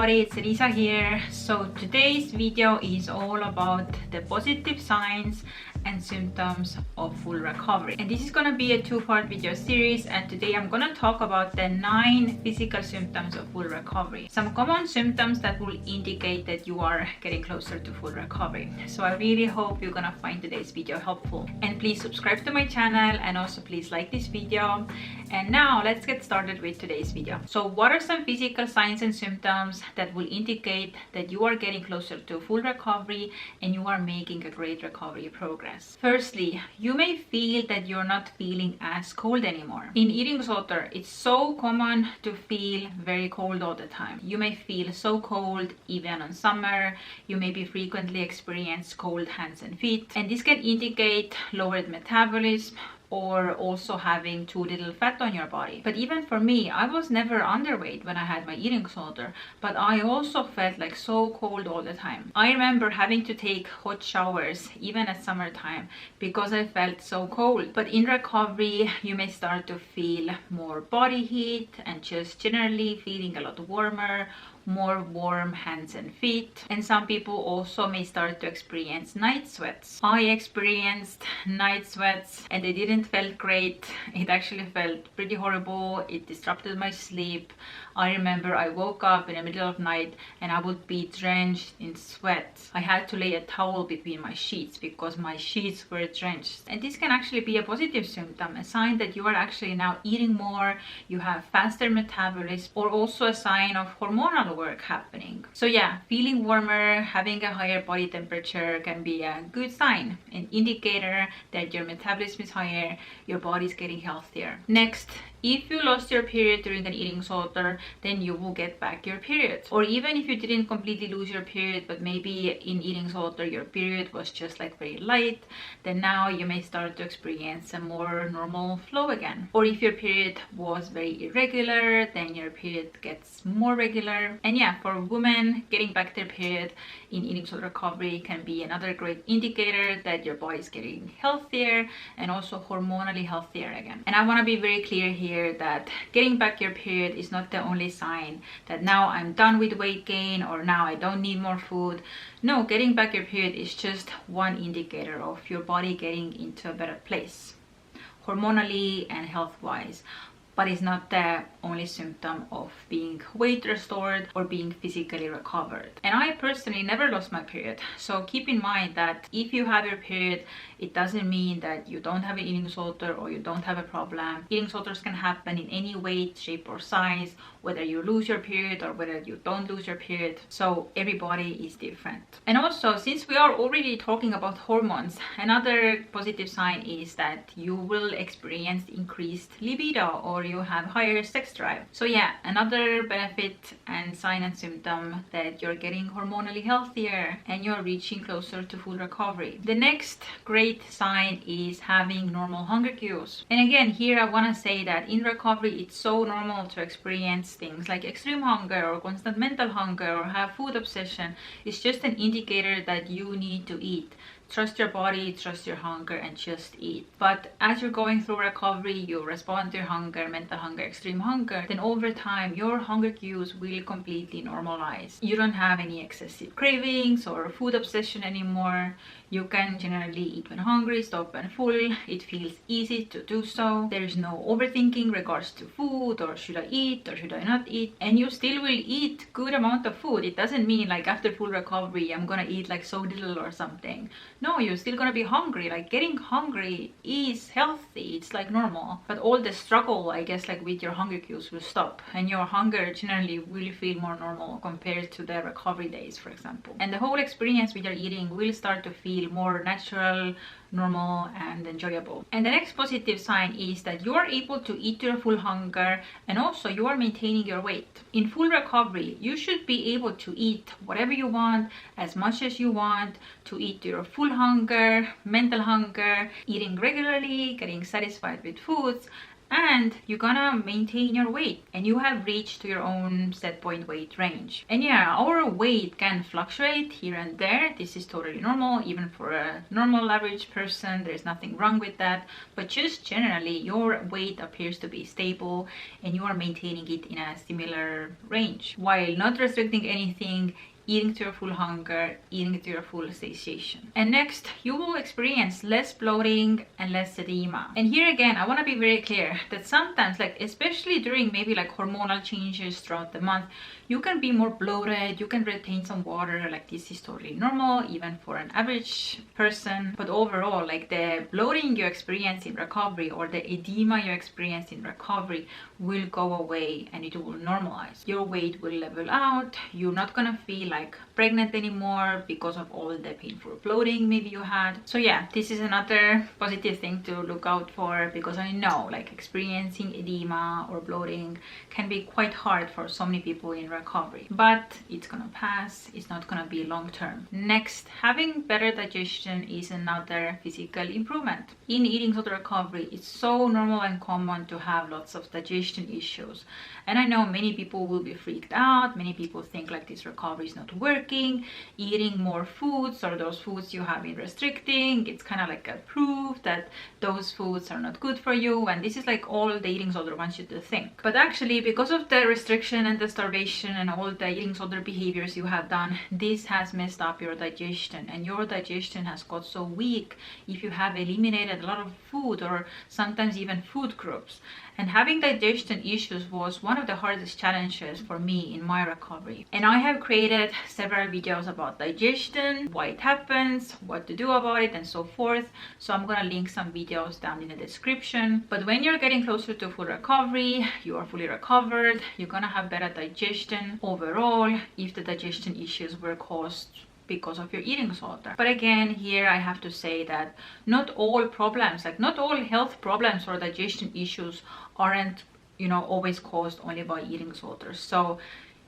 everybody, it's Elisa here. So today's video is all about the positive signs and symptoms of full recovery, and this is going to be a two-part video series. And today I'm going to talk about the 9 physical symptoms of full recovery, some common symptoms that will indicate that you are getting closer to full recovery. So I really hope you're going to find today's video helpful, and please subscribe to my channel, and also please like this video. And now let's get started with today's video. So what are some physical signs and symptoms that will indicate that you are getting closer to full recovery and you are making a great recovery progress? Firstly, you may feel that you're not feeling as cold anymore. In eating disorder, it's so common to feel very cold all the time. You may feel so cold even on summer. You may be frequently experience cold hands and feet, and this can indicate lowered metabolism or also having too little fat on your body. But even for me, I was never underweight when I had my eating disorder, but I also felt like so cold all the time. I remember having to take hot showers even at summertime because I felt so cold. But in recovery, you may start to feel more body heat and just generally feeling a lot warmer, more warm hands and feet. And some people also may start to experience night sweats. I experienced night sweats and they didn't felt great. It actually felt pretty horrible. It disrupted my sleep. I remember I woke up in the middle of night and I would be drenched in sweat. I had to lay a towel between my sheets because my sheets were drenched. And this can actually be a positive symptom, a sign that you are actually now eating more, you have faster metabolism, or also a sign of hormonal work happening. So yeah, feeling warmer, having a higher body temperature can be a good sign, an indicator that your metabolism is higher, your body is getting healthier. Next, if you lost your period during an eating disorder, then you will get back your period. Or even if you didn't completely lose your period, but maybe in eating disorder your period was just like very light, then now you may start to experience a more normal flow again. Or if your period was very irregular, then your period gets more regular. And yeah, for women, getting back their period in eating disorder recovery can be another great indicator that your body is getting healthier and also hormonally healthier again. And I want to be very clear here that getting back your period is not the only sign that now I'm done with weight gain or now I don't need more food. No, getting back your period is just one indicator of your body getting into a better place hormonally and health-wise, but it's not the only symptom of being weight restored or being physically recovered. And I personally never lost my period, so keep in mind that if you have your period, it doesn't mean that you don't have an eating disorder or you don't have a problem. Eating disorders can happen in any weight, shape or size, whether you lose your period or whether you don't lose your period. So everybody is different. And also, since we are already talking about hormones, another positive sign is that you will experience increased libido or you have higher sex drive. So yeah, another benefit and sign and symptom that you're getting hormonally healthier and you're reaching closer to full recovery. The next great sign is having normal hunger cues. And again, here I want to say that in recovery it's so normal to experience things like extreme hunger or constant mental hunger or have food obsession. It's just an indicator that you need to eat. Trust your body, trust your hunger, and just eat. But as you're going through recovery, you respond to your hunger, mental hunger, extreme hunger, then over time your hunger cues will completely normalize. You don't have any excessive cravings or food obsession anymore. You can generally eat when hungry, stop when full. It feels easy to do so. There is no overthinking regards to food or should I eat or should I not eat. And you still will eat good amount of food. It doesn't mean like after full recovery I'm gonna eat like so little or something. No, you're still gonna be hungry. Like getting hungry is healthy. It's like normal. But all the struggle, I guess, like with your hunger cues will stop, and your hunger generally will feel more normal compared to the recovery days, for example. And the whole experience with your eating will start to feel more natural, normal and enjoyable. And the next positive sign is that you are able to eat your full hunger and also you are maintaining your weight. In full recovery, you should be able to eat whatever you want, as much as you want, to eat your full hunger, mental hunger, eating regularly, getting satisfied with foods, and you're gonna maintain your weight and you have reached to your own set point weight range. And yeah, our weight can fluctuate here and there. This is totally normal, even for a normal average person. person, there's nothing wrong with that, but just generally your weight appears to be stable and you are maintaining it in a similar range while not restricting anything, eating to your full hunger, eating to your full satiation. And next, you will experience less bloating and less edema. And here again, I want to be very clear that sometimes, like especially during maybe like hormonal changes throughout the month, you can be more bloated, you can retain some water, like this is totally normal even for an average person. But overall, like the bloating you experience in recovery or the edema you experience in recovery will go away and it will normalize. Your weight will level out, you're not gonna feel like pregnant anymore because of all the painful bloating maybe you had. So yeah, this is another positive thing to look out for, because I know like experiencing edema or bloating can be quite hard for so many people in recovery, but it's gonna pass. It's not gonna be long term. Next, having better digestion is another physical improvement. In eating disorder recovery, it's so normal and common to have lots of digestion issues, and I know many people will be freaked out. Many people think like this recovery is not working. Eating more foods or those foods you have been restricting, it's kind of like a proof that those foods are not good for you, and this is like all the eating disorder wants you to think. But actually, because of the restriction and the starvation and all the eating disorder behaviors you have done, this has messed up your digestion, and your digestion has got so weak if you have eliminated a lot of food or sometimes even food groups. And having digestion issues was one of the hardest challenges for me in my recovery. And I have created several videos about digestion, why it happens, what to do about it, and so forth. So I'm gonna link some videos down in the description. But when you're getting closer to full recovery, you are fully recovered, you're gonna have better digestion overall if the digestion issues were caused because of your eating disorder. But again, here I have to say that not all problems, like not all health problems or digestion issues aren't, you know, always caused only by eating disorders. So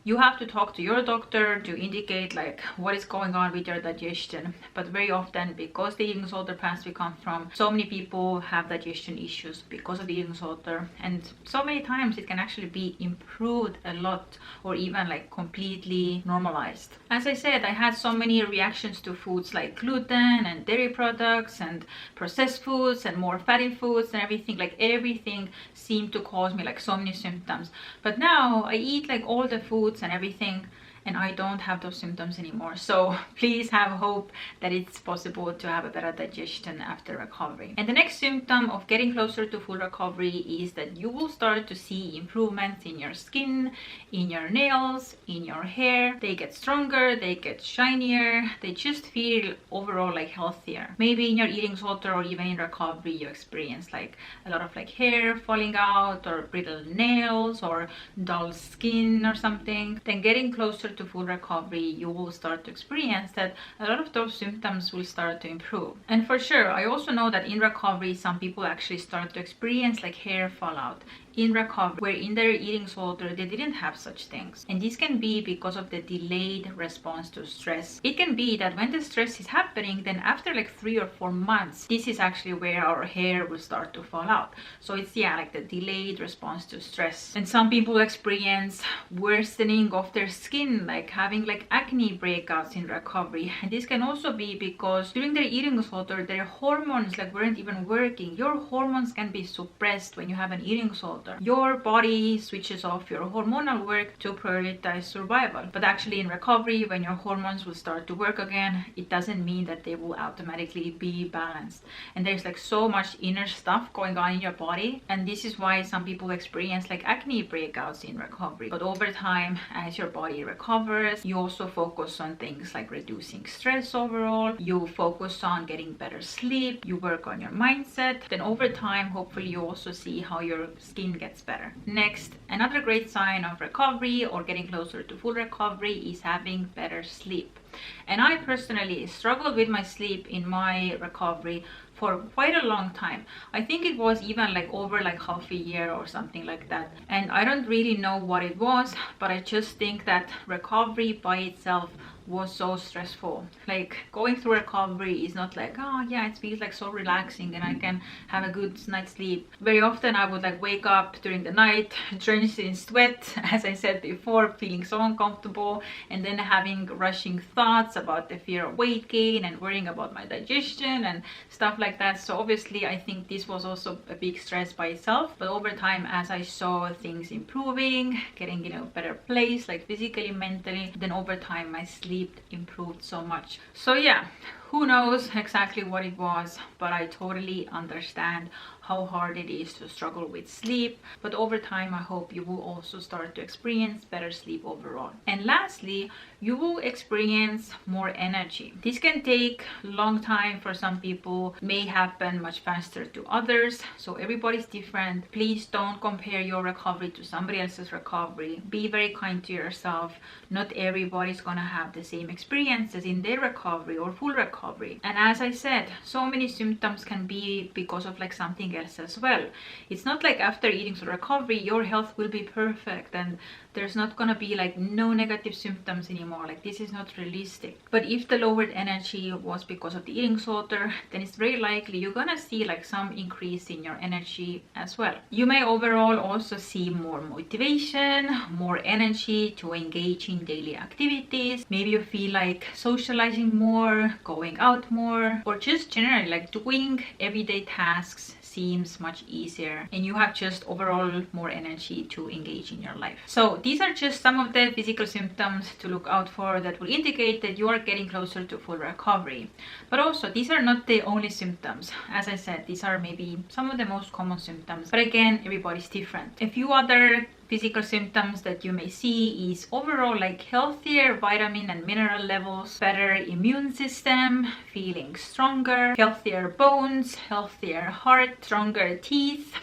you have to talk to your doctor to indicate like what is going on with your digestion. But very often, because the eating disorder past we come from, so many people have digestion issues because of the eating disorder, and so many times it can actually be improved a lot or even like completely normalized. As I said, I had so many reactions to foods like gluten and dairy products and processed foods and more fatty foods and everything. Like everything seemed to cause me like so many symptoms. But now I eat like all the foods and everything, and I don't have those symptoms anymore. So please have hope that it's possible to have a better digestion after recovery. And the next symptom of getting closer to full recovery is that you will start to see improvements in your skin, in your nails, in your hair. They get stronger, they get shinier, they just feel overall like healthier. Maybe in your eating disorder or even in recovery you experience like a lot of like hair falling out or brittle nails or dull skin or something. Then getting closer to full recovery, you will start to experience that a lot of those symptoms will start to improve. And for sure, I also know that in recovery some people actually start to experience like hair fallout in recovery, where in their eating disorder they didn't have such things. And this can be because of the delayed response to stress. It can be that when the stress is happening, then after like 3 or 4 months, this is actually where our hair will start to fall out. So it's like the delayed response to stress. And some people experience worsening of their skin, like having like acne breakouts in recovery. And this can also be because during their eating disorder their hormones like weren't even working. Your hormones can be suppressed when you have an eating disorder. Your body switches off your hormonal work to prioritize survival. But actually in recovery, when your hormones will start to work again, it doesn't mean that they will automatically be balanced. And there's like so much inner stuff going on in your body, and this is why some people experience like acne breakouts in recovery. But over time, as your body recovers, you also focus on things like reducing stress overall, you focus on getting better sleep, you work on your mindset. Then over time, hopefully you also see how your skin gets better. Next, another great sign of recovery or getting closer to full recovery is having better sleep. And I personally struggled with my sleep in my recovery for quite a long time. I think it was even like over like half a year or something like that. And I don't really know what it was, but I just think that recovery by itself was so stressful. Like going through recovery is not like, oh yeah, it feels like so relaxing and I can have a good night's sleep. Very often I would like wake up during the night drenched in sweat, as I said before, feeling so uncomfortable, and then having rushing thoughts about the fear of weight gain and worrying about my digestion and stuff like that. So obviously I think this was also a big stress by itself, but over time, as I saw things improving, getting in a better place, like physically, mentally, then over time my sleep improved so much. So yeah, who knows exactly what it was, but I totally understand how hard it is to struggle with sleep. But over time, I hope you will also start to experience better sleep overall. And lastly, you will experience more energy. This can take a long time for some people, may happen much faster to others. So everybody's different. Please don't compare your recovery to somebody else's recovery. Be very kind to yourself. Not everybody's gonna have the same experiences in their recovery or full recovery. And as I said, so many symptoms can be because of like something else as well. It's not like after eating for recovery your health will be perfect and there's not gonna be like no negative symptoms anymore. Like this is not realistic. But if the lowered energy was because of the eating disorder, then it's very likely you're gonna see like some increase in your energy as well. You may overall also see more motivation, more energy to engage in daily activities. Maybe you feel like socializing more, going out more, or just generally like doing everyday tasks seems much easier, and you have just overall more energy to engage in your life. So these are just some of the physical symptoms to look out for that will indicate that you are getting closer to full recovery. But also, these are not the only symptoms. As I said, these are maybe some of the most common symptoms, but again, everybody's different. A few other physical symptoms that you may see is overall like healthier vitamin and mineral levels, better immune system, feeling stronger, healthier bones, healthier heart, stronger teeth,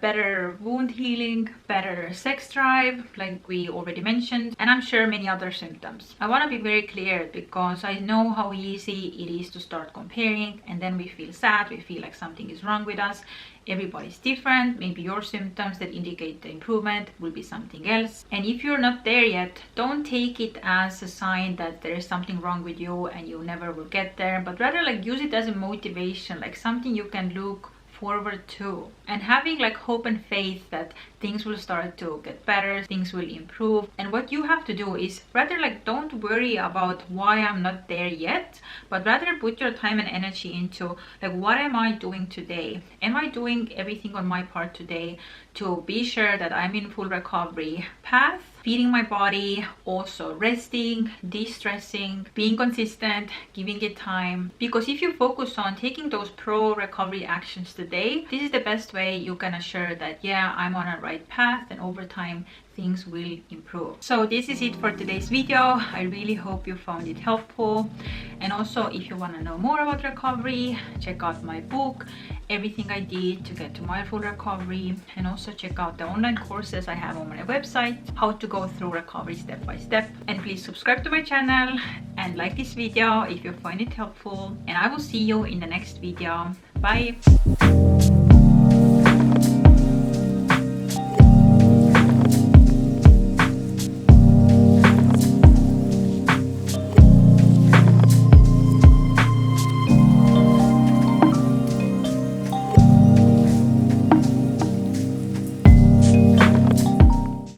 better wound healing, better sex drive, like we already mentioned, and I'm sure many other symptoms. I want to be very clear because I know how easy it is to start comparing, and then we feel sad, we feel like something is wrong with us. Everybody's different. Maybe your symptoms that indicate the improvement will be something else. And if you're not there yet, don't take it as a sign that there is something wrong with you and you never will get there, but rather like use it as a motivation, like something you can look forward to, and having like hope and faith that things will start to get better, things will improve. And what you have to do is rather like don't worry about why I'm not there yet, but rather put your time and energy into like, what am I doing today? Am I doing everything on my part today to be sure that I'm in full recovery path, feeding my body, also resting, de-stressing, being consistent, giving it time? Because if you focus on taking those pro-recovery actions today, this is the best way you can assure that, yeah, I'm on a right path, and over time things will improve. So this is it for today's video. I really hope you found it helpful. And also, if you want to know more about recovery, check out my book, Everything I Did to Get to My Full Recovery, and also check out the online courses I have on my website, how to go through recovery step by step. And please subscribe to my channel and like this video if you find it helpful, and I will see you in the next video. Bye.